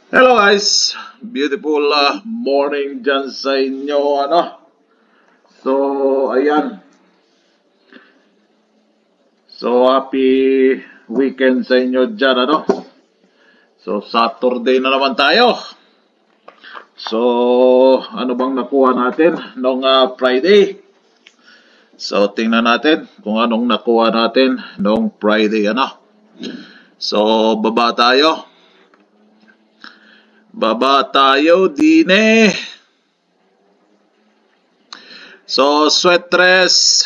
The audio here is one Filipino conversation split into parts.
Hello guys, beautiful morning dyan sa inyo So, ayan. So, happy weekend sa inyo dyan So, Saturday na naman tayo. So, ano bang nakuha natin nung Friday? So, tingnan natin kung anong nakuha natin nung Friday So, Baba tayo din eh. So, sweat dress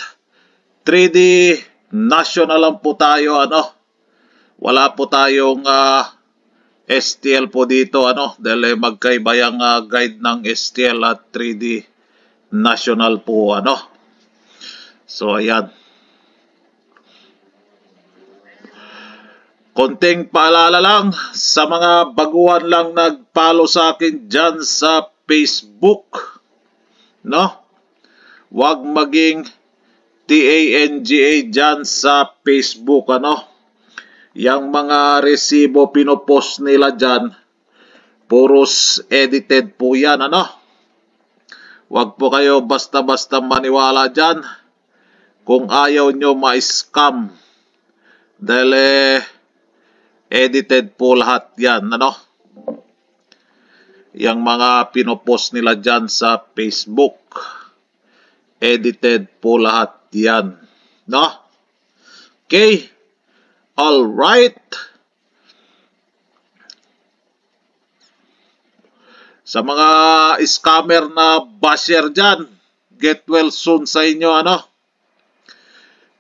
3D national lang po tayo Wala po tayong STL po dito dahil magkaiba yung guide ng STL at 3D national po So ayan. Konting paalala lang sa mga baguhan lang nag-follow sa akin dyan sa Facebook. Huwag maging TANGA dyan sa Facebook Yang mga resibo pinopost nila dyan, puros edited po yan Huwag po kayo basta-basta maniwala dyan kung ayaw nyo ma-scam. Dahil edited po lahat yan Yang mga pinopost nila dyan sa Facebook, edited po lahat yan Okay? Alright. Sa mga scammer na basher dyan, get well soon sa inyo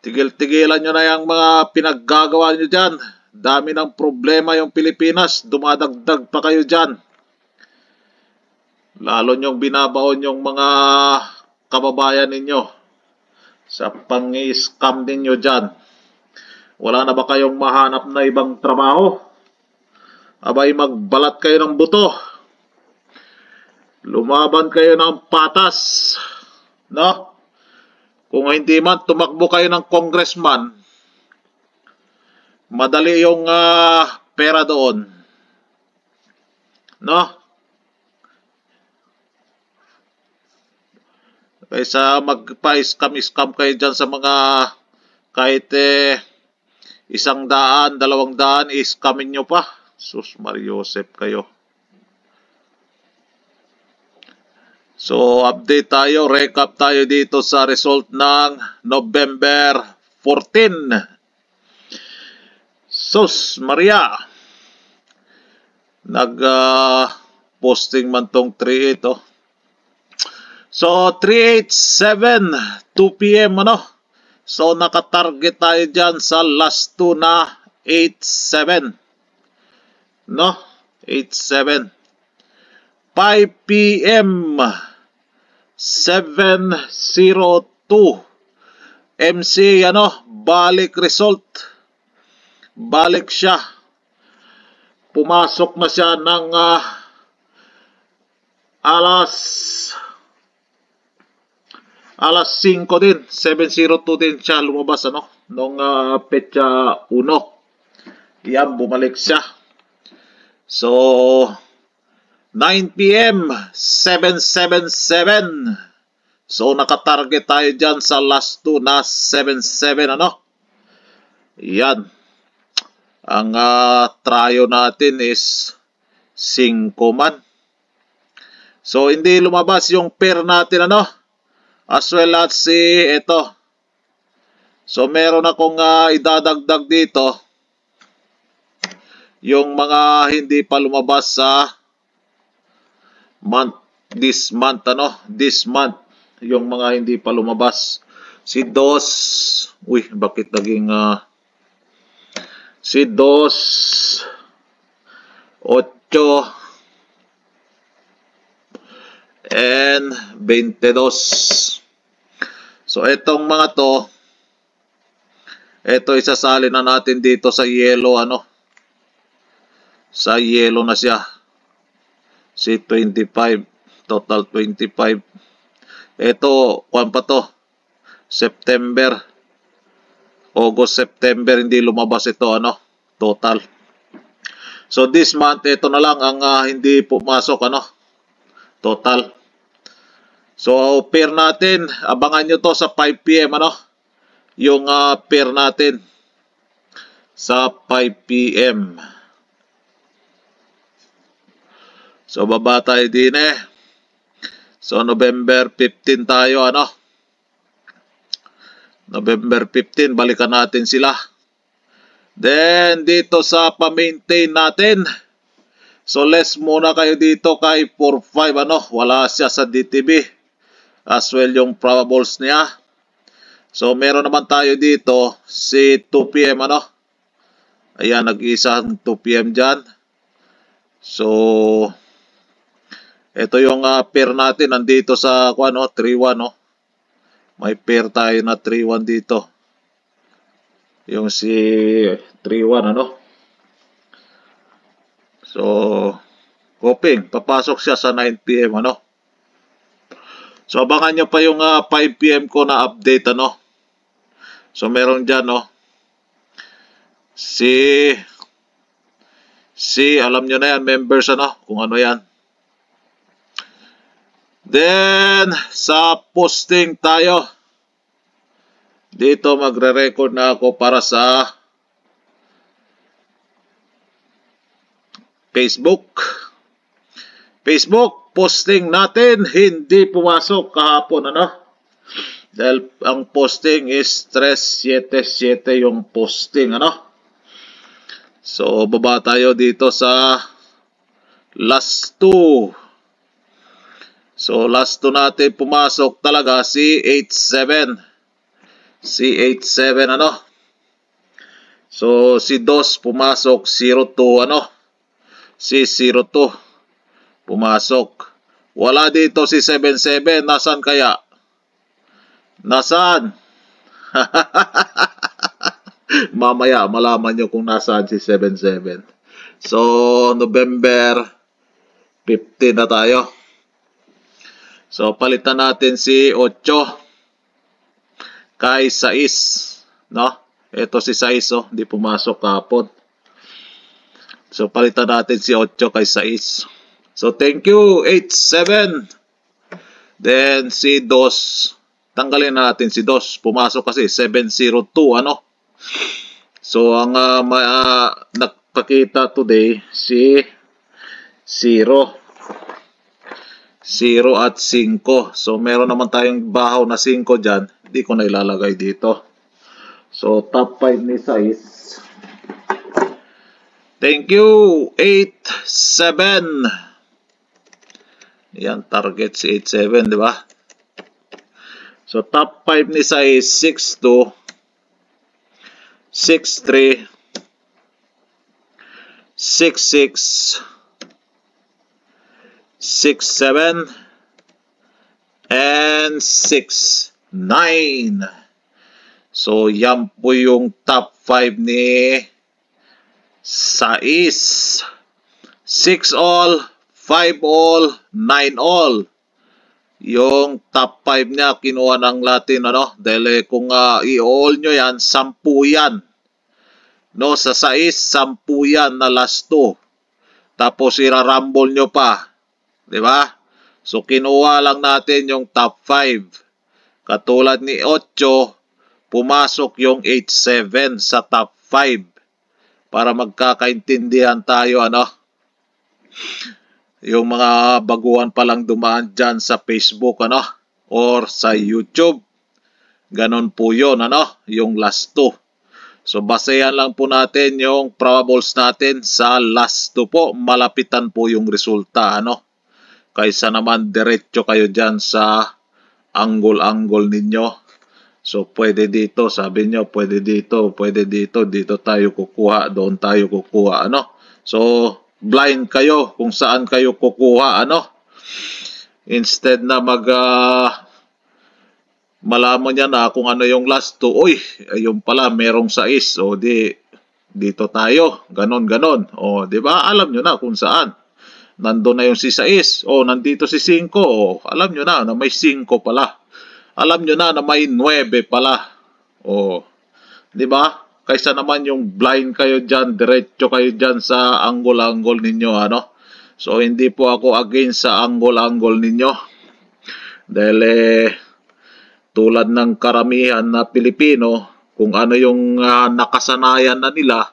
Tigil-tigilan nyo na yung mga pinaggagawa nyo dyan. Dami ng problema yung Pilipinas, dumadagdag pa kayo dyan. Lalo nyong binabaon yung mga kababayan ninyo sa pang-scam ninyo dyan. Wala na ba kayong mahanap na ibang trabaho? Abay, magbalat kayo ng buto. Lumaban kayo ng patas. Kung hindi man, tumakbo kayo ng congressman. Madali yung pera doon. Kaysa magpa-scam kayo dyan sa mga kahit 100, 200, i-scamin nyo pa. Sus Mariosep kayo. So, update tayo, recap tayo dito sa result ng November 14. Sus Maria. Nag-posting man tong 3-8 So, 387, 2 p.m. So, nakatarget tayo dyan sa last 2 na 87. 87. 5 p.m. 702. MC, balik result. Balik siya. Pumasok na siya ng alas 5 din. 702 din siya lumabas nung petsa 1. Yan, bumalik siya. So, 9 p.m. 777. So, nakatarget tayo dyan sa last 2 na 77 Yan. Ang tryo natin is 5 man. So, hindi lumabas yung pair natin as well as ito. So, meron akong idadagdag dito yung mga hindi pa lumabas sa this month yung mga hindi pa lumabas. Si Dos, bakit naging si Dos 8 and 22. So, itong mga to, ito isasali na natin dito sa yellow sa yellow na siya. Si 25, total 25. Ito, kuwan pa to, September, August, September, hindi lumabas ito total. So this month, ito na lang ang hindi pumasok, ano, total. So pair natin, abangan nyo to sa 5 PM, ano, yung pair natin sa 5 PM. So baba tayo din eh. So November 15 tayo, ano. November 15, balikan natin sila. Then dito sa pa-maintain natin. So less muna kayo dito kay 4-5, ano. Wala siya sa DTB. As well yung probables niya. So meron naman tayo dito si 2 PM, ano. Ayan, nag-isang 2 PM dyan. So ito yung pair natin nandito sa 3-1, no. May pair tayo na 3-1 dito. Yung si 3-1, ano. So hoping papasok siya sa 9 PM, ano. So abangan nyo pa yung 5 PM ko na update, ano. So meron dyan, no. Si alam nyo na yan, members, ano, kung ano yan. Then sa posting tayo. Dito magre-record na ako para sa Facebook. Facebook posting natin hindi pumasok kahapon, ano. Dahil ang posting is 377 yung posting, ano. So baba tayo dito sa last 2. So last 2 natin pumasok talaga si 87. Si 87, ano. So si 2 pumasok 02, ano. Si 02 pumasok. Wala dito si 77. Nasaan kaya? Nasaan? Mamaya malaman nyo kung nasaan si 77. So November 15 na tayo. So palitan natin si 8 kay 6, no? Ito si 6, oh, hindi pumasok kahapon. So palitan natin si 8 kay 6. So thank you 87. Then si 2, tanggalin natin si 2. Pumasok kasi 702, ano? So ang nagpakita today si 0 at 5. So meron naman tayong bahaw na 5 dyan. Hindi ko na ilalagay dito. So top 5 ni 6. Thank you 87. Yan, target si 87, di ba? So top 5 ni 6, 62, 63, 66, 6-7 and 6-9. So yan po yung top 5 ni Sais. 6 all, 5 all, 9 all. Yung top 5 niya kinuha ng Latin, ano. Dahil kung i-all nyo yan, 10 yan. No, sa Sais 10 yan na last 2. Tapos irarumble nyo pa. Diba? So, kinuha lang natin yung top 5. Katulad ni 8, pumasok yung 8-7 sa top 5. Para magkakaintindihan tayo, ano? Yung mga baguhan palang dumaan dyan sa Facebook, ano? Or sa YouTube. Ganon po yun, ano? Yung last 2. So, basehan lang po natin yung probables natin sa last 2 po. Malapitan po yung resulta, ano? Kaysa naman diretso kayo dyan sa angle-angle ninyo. So pwede dito, sabi nyo, pwede dito, dito tayo kukuha, doon tayo kukuha, ano. So blind kayo kung saan kayo kukuha, ano. Instead na malaman niya na kung ano yung last 2, uy, ayun pala, merong 6, o dito tayo, ganon. O, di ba? Alam nyo na kung saan. Nandun na yung si 6. O, nandito si 5. O, alam nyo na may 5 pala. Alam nyo na may 9 pala. O, di ba? kaysa naman yung blind kayo dyan, diretso kayo dyan sa angle-angle ninyo, ano. So, hindi po ako against sa angle-angle ninyo. Dahil tulad ng karamihan na Pilipino, kung ano yung nakasanayan na nila,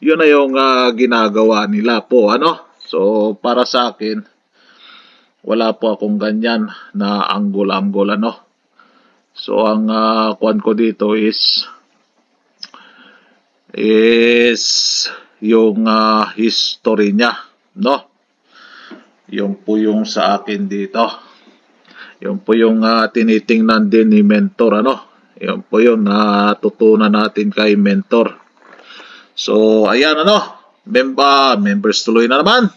yun na yung ginagawa nila po, ano. So, para sa akin, wala po akong ganyan na angle-angle, ano. So, ang kuwan ko dito is yung history niya, no? Yung po yung sa akin dito. Yung po yung tinitingnan din ni mentor, ano? Yung po yung natutunan natin kay mentor. So, ayan, ano? Members tuloy na naman.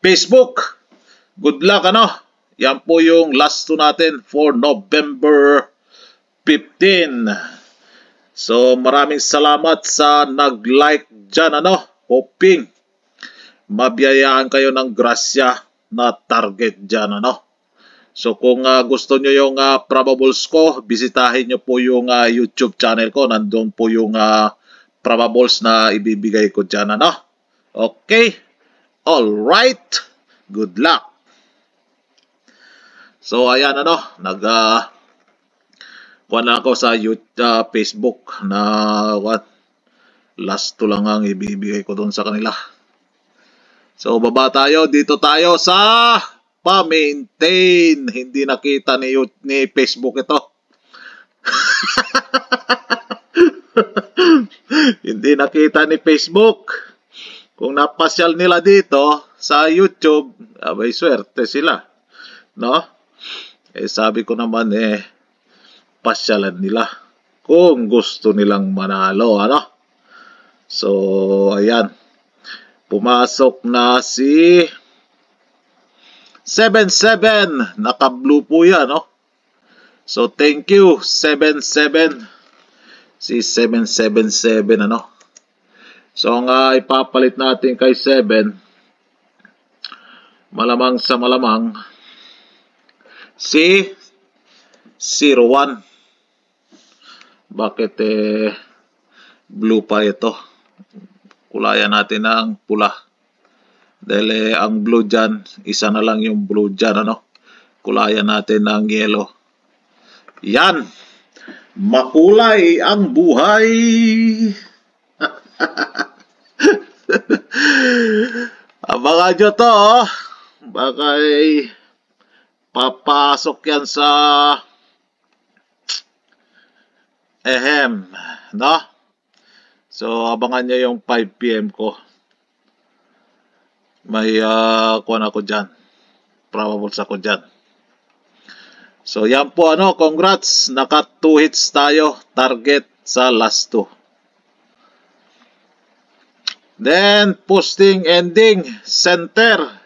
Facebook. Good luck, ano? Yan po yung last to natin for November 15. So, maraming salamat sa nag-like dyan, ano? Hoping mabiyayaan kayo ng grasya na target dyan, ano? So, kung gusto nyo yung probables ko, bisitahin nyo po yung YouTube channel ko. Nandun po yung probables na ibibigay ko dyan, ano? Okay? Alright. Good luck. So, ayan, ano? Kuha na ako sa Facebook na last to lang ang ibibigay ko doon sa kanila. So, baba tayo. Dito tayo sa pa-maintain. Hindi nakita ni Facebook ito. Hindi nakita ni Facebook. Kung napasyal nila dito sa YouTube, abay swerte sila. No? Sabi ko naman pasyalan nila kung gusto nilang manalo, ano? So, ayan. Pumasok na si 77. Naka-blue po yan, no? So, thank you, 77. Si 777, ano? So, ang ipapalit natin kay 7, malamang sa malamang, si 01. Bakit blue pa ito? Kulayan natin ng pula. Dahil ang blue dyan, isa na lang yung blue dyan, ano? Kulayan natin ng yellow. Yan! Makulay ang buhay! Abangan nyo to, oh. Baka papasok yan sa no? So, abangan nyo yung 5 PM ko. May kuwan ako dyan. Probables ako dyan. So, yan po, ano, congrats. Naka 2 hits tayo. Target sa last 2. Then, posting ending. Center.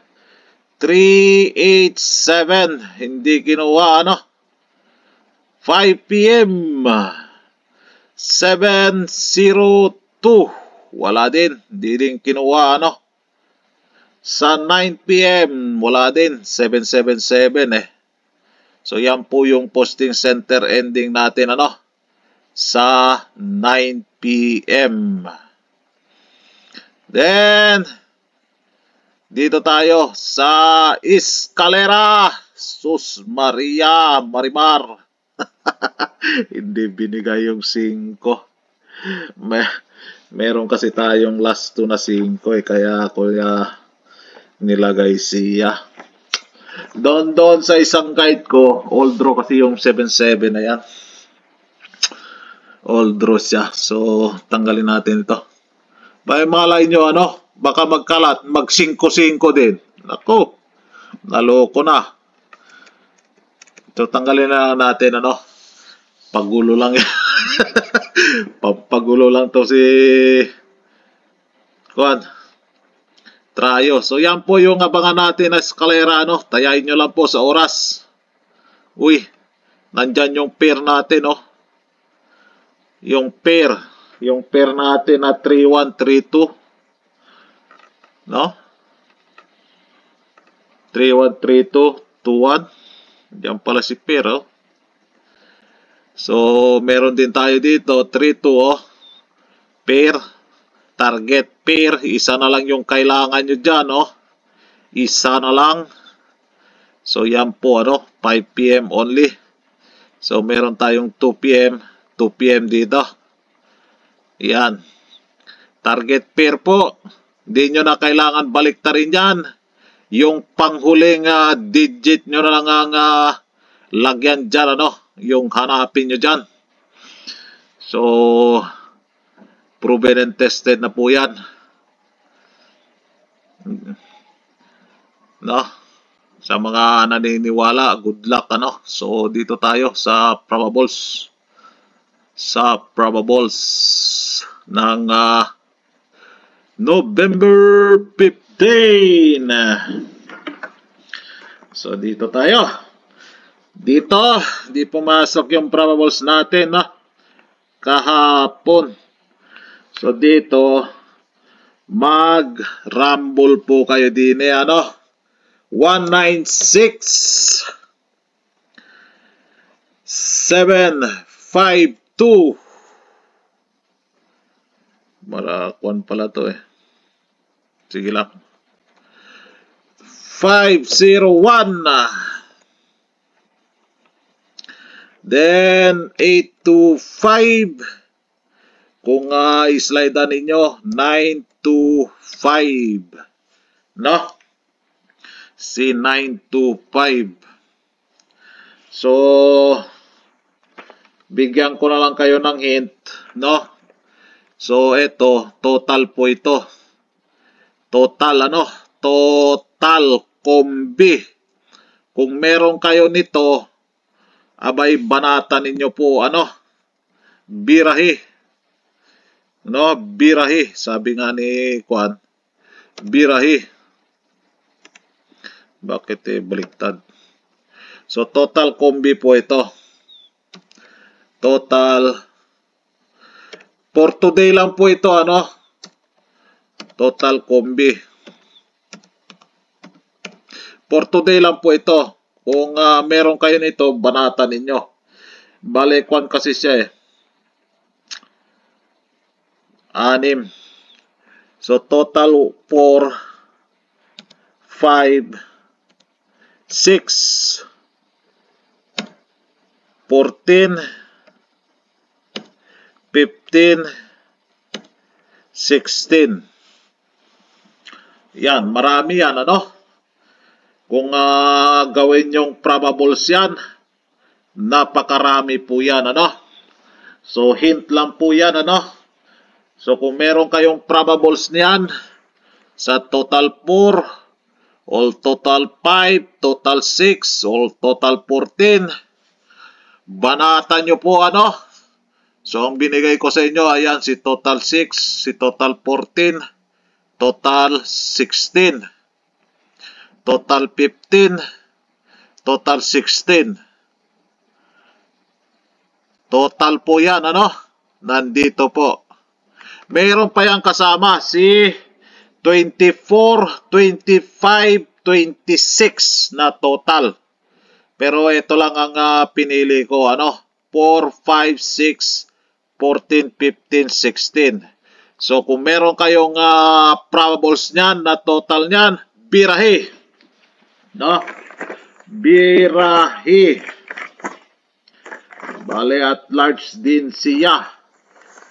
387. Hindi kinuha, ano? 5 PM. 702. Wala din. Hindi din kinuha, ano? Sa 9 PM, wala din. 777 So, yan po yung posting center ending natin, ano? Sa 9 PM. Then, dito tayo sa Escalera. Sus Maria, Marimar. Hindi binigay yung 5. Meron kasi tayong last 2 na 5 kaya ako nilagay siya. Doon sa isang guide ko, all draw kasi yung 77 na yan. All draw siya. So, tanggalin natin ito. May malay nyo, ano? Baka magkalat, mag 5-5 din. Naku, naloko na. So, tanggalin na natin, ano? Pagulo lang yan. Pagulo lang to si Kuan Trayo. So, yan po yung abangan natin na Escalera, ano? Tayahin nyo lang po sa oras. Uy, nandyan yung pair natin, oh. Yung pair natin na 3132. No? 3132, 21. Diyan pala si pair, oh. So, meron din tayo dito, 3-2, oh. Pair, target pair, isa na lang yung kailangan nyo dyan, oh. Isa na lang. So, yan po, 5 PM only. So, meron tayong 2 PM, 2 PM dito. Yan. Target pair po. Hindi nyo na kailangan baliktarin yan. Yung panghuling digit nyo na lang ang lagyan dyan, yung hanapin nyo dyan. So, proven and tested na po yan. Sa mga naniniwala, good luck, So, dito tayo sa probables. Sa probables ng November 15. So, dito tayo. Dito, di pumasok yung probables natin, kahapon. So, dito, mag-rumble po kayo din, 196 752. Marakuan pala to Sige lang. 501. Then 825. Kung i-slide ninyo 925. Si 925. So, bigyan ko na lang kayo ng hint, So, ito, total po ito. Total, Total kombi. Kung meron kayo nito, abay, banata ninyo po, birahi. Birahi. Sabi nga ni Kwan, birahi. Bakit baliktad? So, total kombi po ito. Total. For today lang po ito, Total kombi. For today lang po ito. Kung meron kayo nito, banata ninyo. Bale, Kwan kasi siya 6. So, total 4, 5, 6, 14, 15, 16. Yan, marami yan, Kung gawin yung probables yan, napakarami po yan, So, hint lang po yan, So, kung meron kayong probables niyan, sa total 4, or total 5, total 6, or total 14, banatan nyo po, So, ang binigay ko sa inyo, ayan, si total 6, si total 14, total 16, total 15, total 16. Total po yan, Nandito po. Mayroon pa yan kasama, si 24, 25, 26 na total. Pero ito lang ang pinili ko, 4, 5, 6, 14, 15, 16. So, kung meron kayong probables niyan, na total niyan, birahi. Birahi. Bale, at large din siya.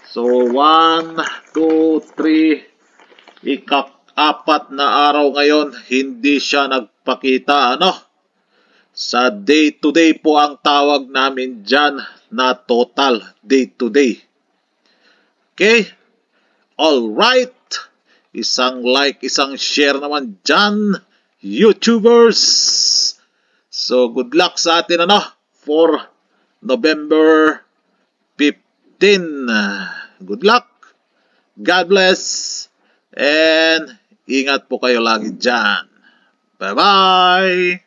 So, 1, 2, 3, ika-4 na araw ngayon, hindi siya nagpakita, Sa day-to-day po ang tawag namin dyan na total, day-to-day. Okay? Alright. Isang like, isang share naman dyan, YouTubers. So, good luck sa atin, for November 15. Good luck. God bless. And ingat po kayo lagi dyan. Bye-bye.